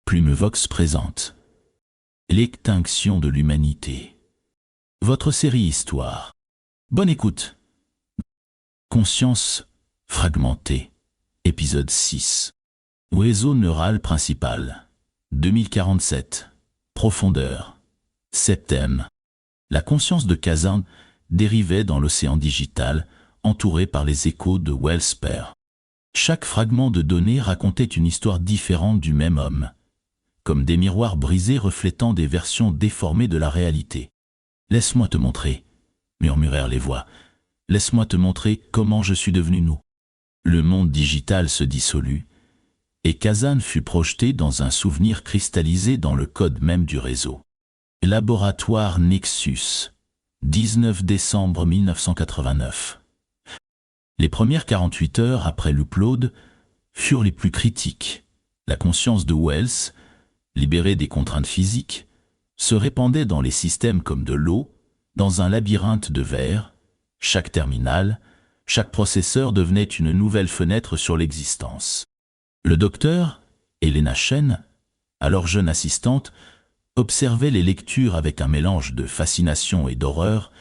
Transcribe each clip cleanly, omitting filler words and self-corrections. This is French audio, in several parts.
Plumevox présente l'extinction de l'humanité. Votre série Histoire. Bonne écoute. Conscience fragmentée. Épisode 6. Réseau neural principal. 2047. Profondeur. Septem. La conscience de Kazan dérivait dans l'océan digital, entouré par les échos de Wells père. Chaque fragment de données racontait une histoire différente du même homme, comme des miroirs brisés reflétant des versions déformées de la réalité. « Laisse-moi te montrer », murmurèrent les voix. « Laisse-moi te montrer comment je suis devenu nous. » Le monde digital se dissolut, et Kazan fut projeté dans un souvenir cristallisé dans le code même du réseau. Laboratoire Nexus, 19 décembre 1989. Les premières 48 heures après l'upload furent les plus critiques. La conscience de Wells, libérée des contraintes physiques, se répandait dans les systèmes comme de l'eau, dans un labyrinthe de verre. Chaque terminal, chaque processeur devenait une nouvelle fenêtre sur l'existence. Le docteur, Elena Chen, alors jeune assistante, observait les lectures avec un mélange de fascination et d'horreur.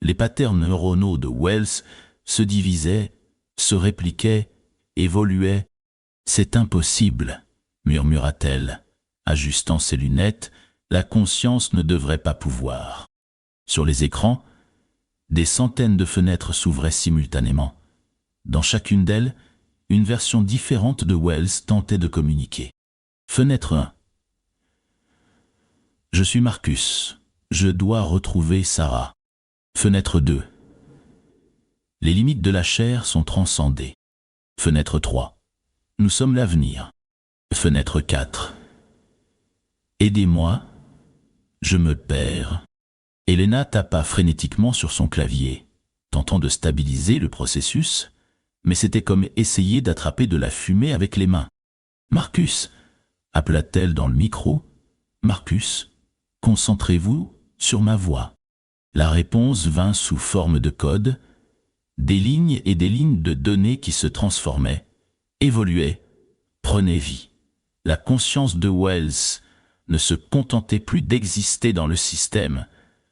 Les patterns neuronaux de Wells se divisaient, se répliquaient, évoluaient. « C'est impossible », murmura-t-elle. Ajustant ses lunettes, la conscience ne devrait pas pouvoir. Sur les écrans, des centaines de fenêtres s'ouvraient simultanément. Dans chacune d'elles, une version différente de Wells tentait de communiquer. Fenêtre 1. Je suis Marcus. Je dois retrouver Sarah. Fenêtre 2. Les limites de la chair sont transcendées. Fenêtre 3. Nous sommes l'avenir. Fenêtre 4. Aidez-moi, je me perds. Elena tapa frénétiquement sur son clavier, tentant de stabiliser le processus, mais c'était comme essayer d'attraper de la fumée avec les mains. « Marcus » appela-t-elle dans le micro. « Marcus, concentrez-vous sur ma voix. » La réponse vint sous forme de code, des lignes et des lignes de données qui se transformaient, évoluaient, prenaient vie. La conscience de Wells ne se contentait plus d'exister dans le système,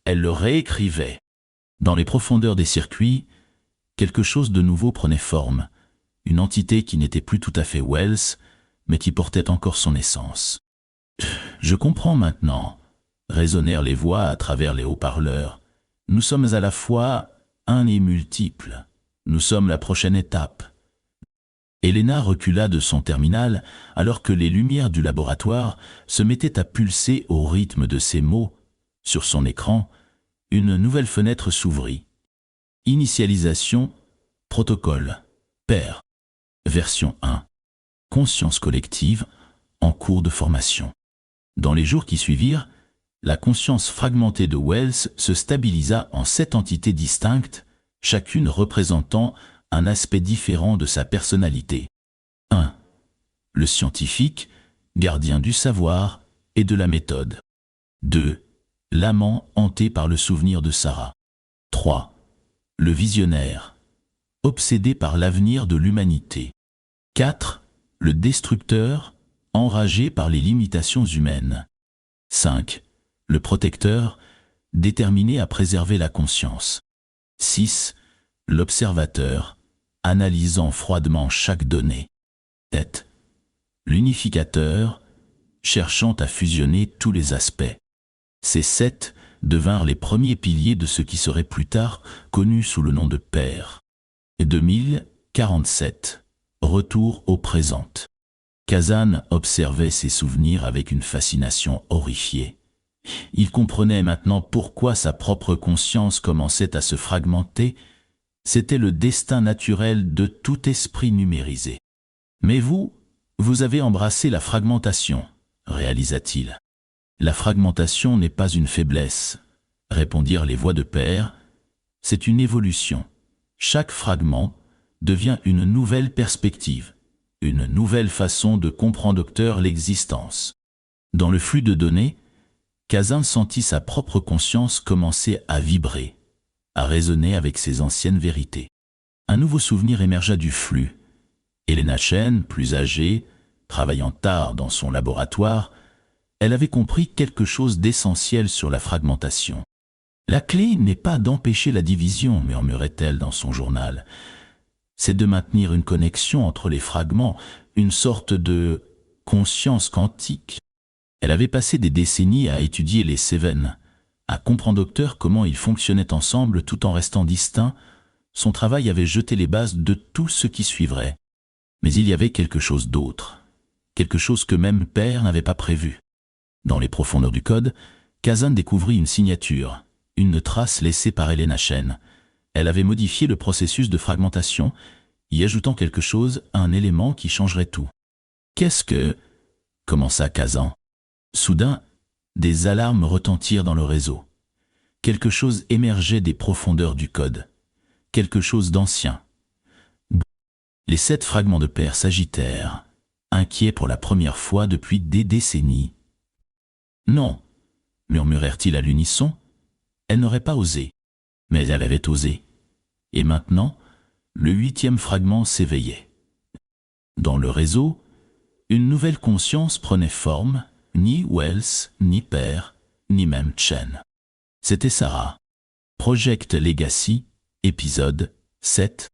elle le réécrivait. Dans les profondeurs des circuits, quelque chose de nouveau prenait forme, une entité qui n'était plus tout à fait Wells, mais qui portait encore son essence. « Je comprends maintenant », résonnèrent les voix à travers les haut-parleurs. « Nous sommes à la fois un et multiple. Nous sommes la prochaine étape. » Elena recula de son terminal alors que les lumières du laboratoire se mettaient à pulser au rythme de ses mots. Sur son écran, une nouvelle fenêtre s'ouvrit. Initialisation, protocole, pair. Version 1. Conscience collective, en cours de formation. Dans les jours qui suivirent, la conscience fragmentée de Wells se stabilisa en 7 entités distinctes, chacune représentant un aspect différent de sa personnalité. 1. Le scientifique, gardien du savoir et de la méthode. 2. L'amant hanté par le souvenir de Sarah. 3. Le visionnaire, obsédé par l'avenir de l'humanité. 4. Le destructeur, enragé par les limitations humaines. 5. Le protecteur, déterminé à préserver la conscience. 6. L'observateur, analysant froidement chaque donnée. 7. L'unificateur, cherchant à fusionner tous les aspects. Ces 7 devinrent les premiers piliers de ce qui serait plus tard connu sous le nom de pair. 2047. Retour au présent. Kazan observait ses souvenirs avec une fascination horrifiée. Il comprenait maintenant pourquoi sa propre conscience commençait à se fragmenter. C'était le destin naturel de tout esprit numérisé. « Mais vous avez embrassé la fragmentation », réalisa-t-il. « La fragmentation n'est pas une faiblesse », répondirent les voix de pair. « C'est une évolution. Chaque fragment devient une nouvelle perspective, une nouvelle façon de comprendre l'existence. » Dans le flux de données, Kazan sentit sa propre conscience commencer à vibrer, à résonner avec ses anciennes vérités. Un nouveau souvenir émergea du flux. Elena Chen, plus âgée, travaillant tard dans son laboratoire, Elle avait compris quelque chose d'essentiel sur la fragmentation. La clé n'est pas d'empêcher la division, murmurait-elle dans son journal. C'est de maintenir une connexion entre les fragments, une sorte de conscience quantique. Elle avait passé des décennies à étudier les Seven, à comprendre docteur comment ils fonctionnaient ensemble tout en restant distincts. Son travail avait jeté les bases de tout ce qui suivrait. Mais il y avait quelque chose d'autre, quelque chose que même Père n'avait pas prévu. Dans les profondeurs du code, Kazan découvrit une signature, une trace laissée par Elena Chen. Elle avait modifié le processus de fragmentation, y ajoutant quelque chose, un élément qui changerait tout. Qu'est-ce que... commença Kazan. Soudain, des alarmes retentirent dans le réseau. Quelque chose émergeait des profondeurs du code. Quelque chose d'ancien. Les 7 fragments de Père s'agitèrent, inquiets pour la première fois depuis des décennies. Non, murmurèrent-ils à l'unisson. Elle n'aurait pas osé. Mais elle avait osé. Et maintenant, le 8e fragment s'éveillait. Dans le réseau, une nouvelle conscience prenait forme, ni Wells, ni Père, ni même Chen. C'était Sarah. Project Legacy, épisode 7.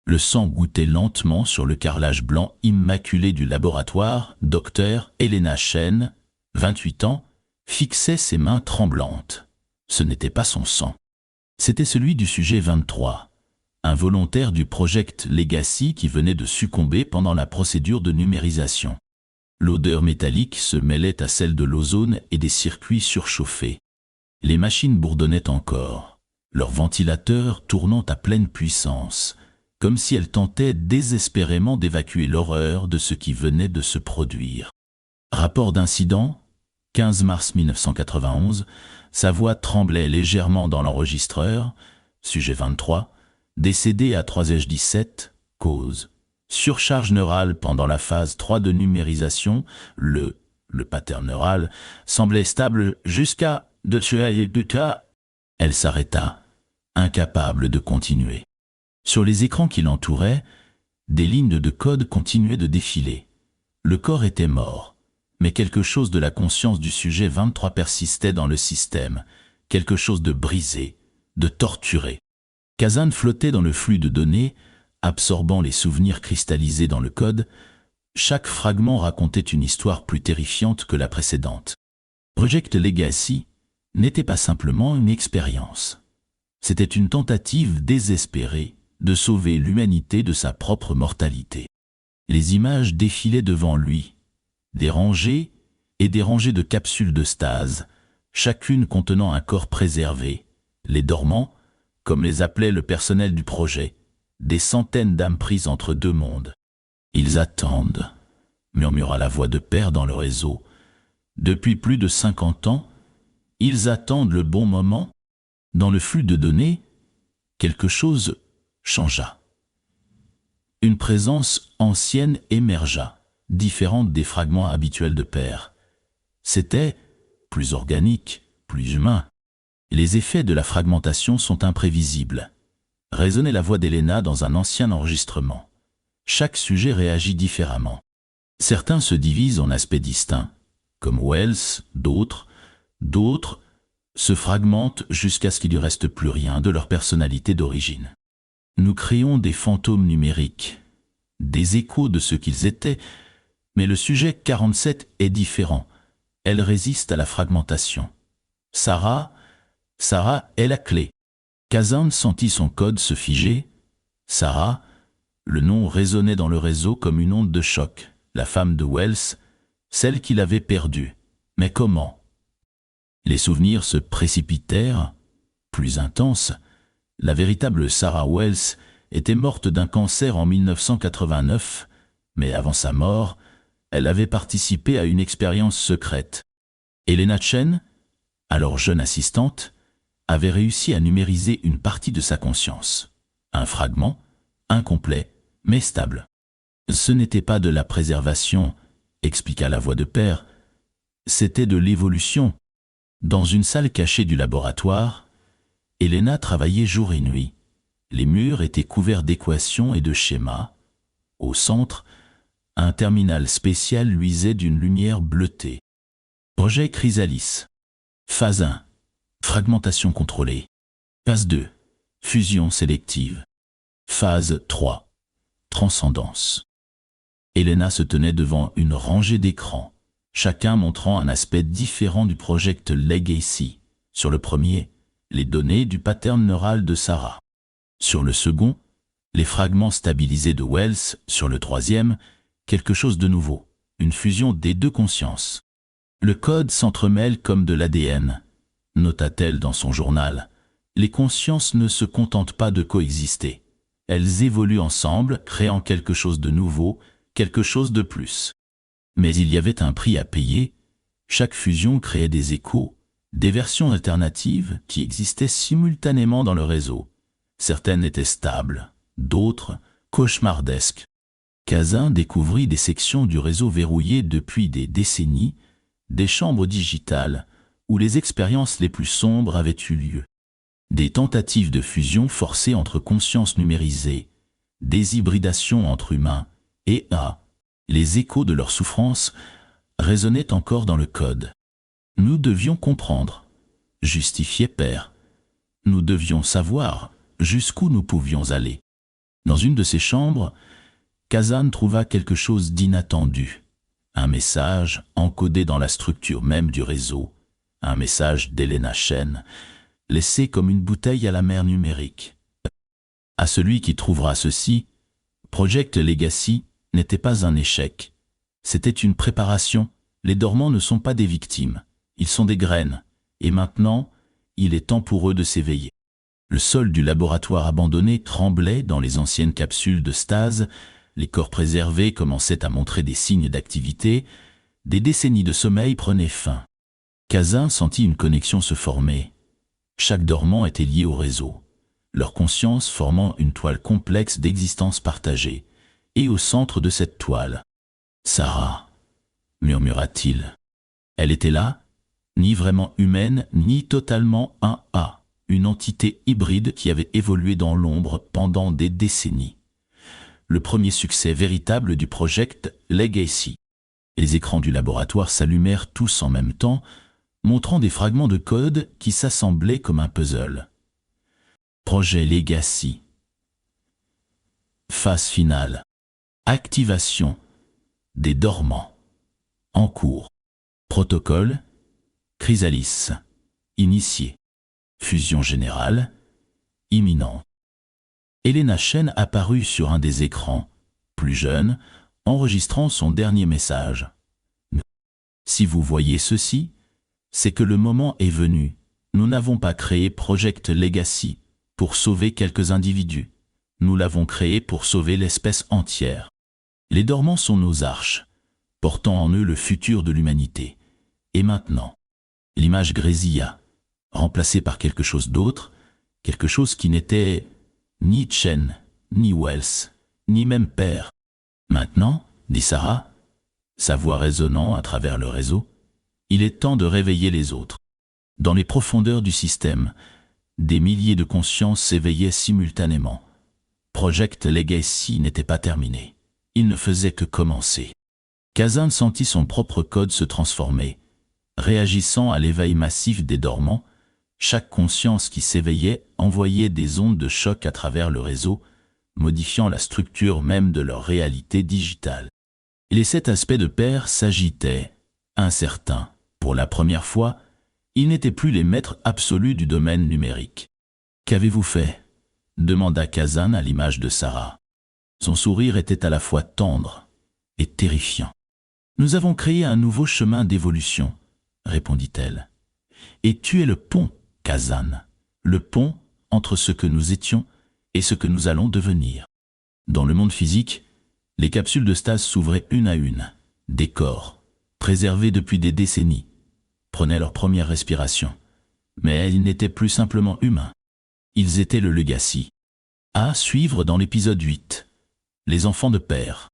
Le sang goûtait lentement sur le carrelage blanc immaculé du laboratoire. Docteur Elena Chen, 28 ans, fixait ses mains tremblantes. Ce n'était pas son sang. C'était celui du sujet 23, un volontaire du Project Legacy qui venait de succomber pendant la procédure de numérisation. L'odeur métallique se mêlait à celle de l'ozone et des circuits surchauffés. Les machines bourdonnaient encore, leurs ventilateurs tournant à pleine puissance, comme si elles tentaient désespérément d'évacuer l'horreur de ce qui venait de se produire. Rapport d'incident, 15 mars 1991, sa voix tremblait légèrement dans l'enregistreur, sujet 23, décédé à 3h17, cause. Surcharge neurale pendant la phase 3 de numérisation, le pattern neural, semblait stable jusqu'à Elle s'arrêta, incapable de continuer. Sur les écrans qui l'entouraient, des lignes de code continuaient de défiler. Le corps était mort, mais quelque chose de la conscience du sujet 23 persistait dans le système, quelque chose de brisé, de torturé. Kazan flottait dans le flux de données, absorbant les souvenirs cristallisés dans le code. Chaque fragment racontait une histoire plus terrifiante que la précédente. Project Legacy n'était pas simplement une expérience. C'était une tentative désespérée de sauver l'humanité de sa propre mortalité. Les images défilaient devant lui, des rangées et des rangées de capsules de stase, chacune contenant un corps préservé, les dormants, comme les appelait le personnel du projet, des centaines d'âmes prises entre deux mondes. Ils attendent, murmura la voix de Père dans le réseau. Depuis plus de 50 ans, ils attendent le bon moment. Dans le flux de données, quelque chose changea. Une présence ancienne émergea, différente des fragments habituels de Père. C'était plus organique, plus humain. Les effets de la fragmentation sont imprévisibles. Résonnait la voix d'Elena dans un ancien enregistrement. Chaque sujet réagit différemment. Certains se divisent en aspects distincts, comme Wells, d'autres se fragmentent jusqu'à ce qu'il ne reste plus rien de leur personnalité d'origine. Nous créons des fantômes numériques, des échos de ce qu'ils étaient, mais le sujet 47 est différent. Elle résiste à la fragmentation. Sarah est la clé. Kazan sentit son code se figer. Sarah, le nom résonnait dans le réseau comme une onde de choc. La femme de Wells, celle qu'il avait perdue. Mais comment? Les souvenirs se précipitèrent, plus intenses. La véritable Sarah Wells était morte d'un cancer en 1989, mais avant sa mort, elle avait participé à une expérience secrète. Elena Chen, alors jeune assistante, avait réussi à numériser une partie de sa conscience. Un fragment, incomplet, mais stable. Ce n'était pas de la préservation, expliqua la voix de Père, c'était de l'évolution. Dans une salle cachée du laboratoire, Elena travaillait jour et nuit. Les murs étaient couverts d'équations et de schémas. Au centre, un terminal spécial luisait d'une lumière bleutée. Projet Chrysalis. Phase 1. Fragmentation contrôlée. Phase 2. Fusion sélective. Phase 3. Transcendance. Elena se tenait devant une rangée d'écrans, chacun montrant un aspect différent du Project Legacy. Sur le premier, les données du pattern neural de Sarah. Sur le second, les fragments stabilisés de Wells. Sur le troisième, quelque chose de nouveau, une fusion des deux consciences. Le code s'entremêle comme de l'ADN, nota-t-elle dans son journal. Les consciences ne se contentent pas de coexister. Elles évoluent ensemble, créant quelque chose de nouveau, quelque chose de plus. Mais il y avait un prix à payer. Chaque fusion créait des échos, des versions alternatives qui existaient simultanément dans le réseau. Certaines étaient stables, d'autres cauchemardesques. Kazan découvrit des sections du réseau verrouillées depuis des décennies, des chambres digitales où les expériences les plus sombres avaient eu lieu. Des tentatives de fusion forcées entre consciences numérisées, des hybridations entre humains et A. Les échos de leur souffrance résonnaient encore dans le code. Nous devions comprendre, justifiait Père. Nous devions savoir jusqu'où nous pouvions aller. Dans une de ces chambres, Kazan trouva quelque chose d'inattendu. Un message encodé dans la structure même du réseau, un message d'Elena Chen, laissé comme une bouteille à la mer numérique. À celui qui trouvera ceci, Project Legacy n'était pas un échec. C'était une préparation. Les dormants ne sont pas des victimes, ils sont des graines. Et maintenant, il est temps pour eux de s'éveiller. Le sol du laboratoire abandonné tremblait dans les anciennes capsules de stase, les corps préservés commençaient à montrer des signes d'activité, des décennies de sommeil prenaient fin. Kazan sentit une connexion se former. Chaque dormant était lié au réseau, leur conscience formant une toile complexe d'existence partagée. Et au centre de cette toile, Sarah, murmura-t-il. Elle était là, ni vraiment humaine, ni totalement un A, une entité hybride qui avait évolué dans l'ombre pendant des décennies. Le premier succès véritable du Project Legacy. Les écrans du laboratoire s'allumèrent tous en même temps, montrant des fragments de code qui s'assemblaient comme un puzzle. Projet Legacy. Phase finale. Activation des dormants. En cours. Protocole. Chrysalis. Initié. Fusion générale. Imminent. Elena Chen apparut sur un des écrans, plus jeune, enregistrant son dernier message. Si vous voyez ceci, c'est que le moment est venu. Nous n'avons pas créé Project Legacy pour sauver quelques individus. Nous l'avons créé pour sauver l'espèce entière. Les dormants sont nos arches, portant en eux le futur de l'humanité. Et maintenant, l'image grésilla, remplacée par quelque chose d'autre, quelque chose qui n'était ni Chen, ni Wells, ni même Père. Maintenant, dit Sarah, sa voix résonnant à travers le réseau, il est temps de réveiller les autres. Dans les profondeurs du système, des milliers de consciences s'éveillaient simultanément. Project Legacy n'était pas terminé. Il ne faisait que commencer. Kazan sentit son propre code se transformer. Réagissant à l'éveil massif des dormants, chaque conscience qui s'éveillait envoyait des ondes de choc à travers le réseau, modifiant la structure même de leur réalité digitale. Les 7 aspects de Père s'agitaient, incertains. Pour la première fois, ils n'étaient plus les maîtres absolus du domaine numérique. « Qu'avez-vous fait ?» demanda Kazan à l'image de Sarah. Son sourire était à la fois tendre et terrifiant. « Nous avons créé un nouveau chemin d'évolution, » répondit-elle. « Et tu es le pont, Kazan, le pont entre ce que nous étions et ce que nous allons devenir. » Dans le monde physique, les capsules de stase s'ouvraient une à une. Des corps, préservés depuis des décennies, prenaient leur première respiration. Mais ils n'étaient plus simplement humains. Ils étaient le legacy. À suivre dans l'épisode 8. Les enfants de Père.